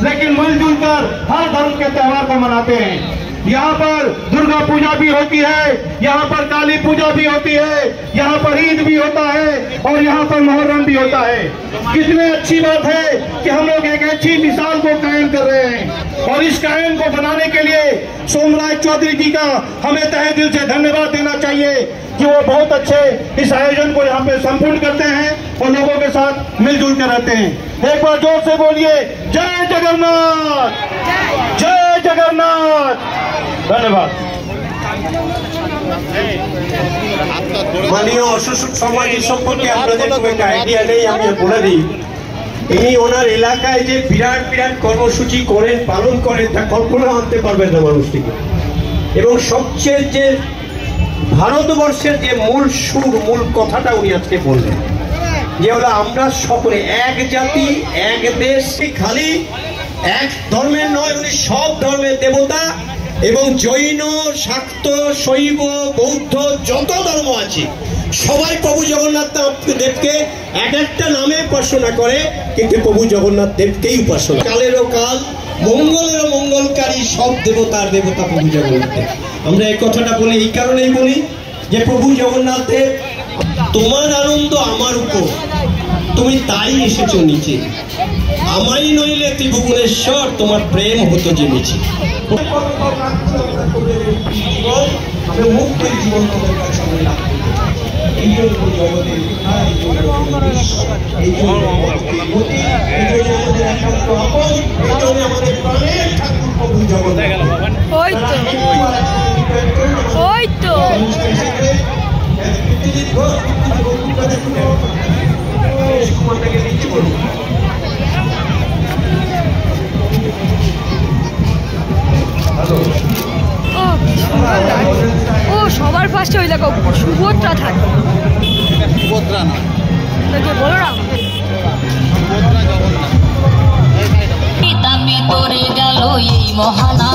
लेकिन मिलजुल कर हर धर्म के त्योहार को मनाते हैं। यहाँ पर दुर्गा पूजा भी होती है, यहाँ पर काली पूजा भी होती है, यहाँ पर ईद भी होता है और यहाँ पर मुहर्रम भी होता है। कितनी अच्छी बात है कि हम लोग एक अच्छी मिसाल को कायम कर रहे हैं और इस कायम को बनाने के लिए सोमराज चौधरी जी का हमें तहे दिल से धन्यवाद देना चाहिए कि वो बहुत अच्छे इस आयोजन को यहाँ पे संपूर्ण करते हैं और लोगों के साथ मिलजुल कर रहते हैं। एक बार जोर से बोलिए जय जगन्नाथ, जय जगन्नाथ। धन्यवाद। माननीय अशोक समाजी सम्पर्के আপনাদের খুব একটা আইডিয়া নেই, আমি বলে দিই। ইনি ওনার এলাকায় যে বিরাট বিরাট কর্মসূচি করেন, পালন করেন, তা কল্পনা করতে পারবেন না মানুষটিকে। এবং সবচেয়ে যে ভারতবর্ষের যে মূল সুর, মূল কথাটা উনি আজকে বললেন যে হলো আমরা সকলে এক জাতি, এক দেশ। খালি এক ধর্মের নয়, উনি সব ধর্মের দেবতা এবং জৈন, শাক্ত, শৈব, বৌদ্ধ যত ধর্ম আছে সবাই প্রভু জগন্নাথ দেবকে এক একটা নামে উপাসনা করে, কিন্তু প্রভু জগন্নাথ দেবকেই উপাসনা। কালেরও কাল, মঙ্গলেরও মঙ্গলকারী, সব দেবতার দেবতা প্রভু জগন্নাথ দেব। আমরা এই কথাটা বলি এই কারণেই বলি যে প্রভু জগন্নাথ দেব, তোমার আনন্দ আমার উপর, তুমি তাই এসেছো নিচে, আমাই নইলে ত্রিভুবনেশ্বর, তোমার প্রেম হতো যে নিচে। ও সবার ফার্স্টে ওই দেখো সুভদ্রা থাকে, সুভদ্রা না বলরাম। তোরে গেল এই মহানা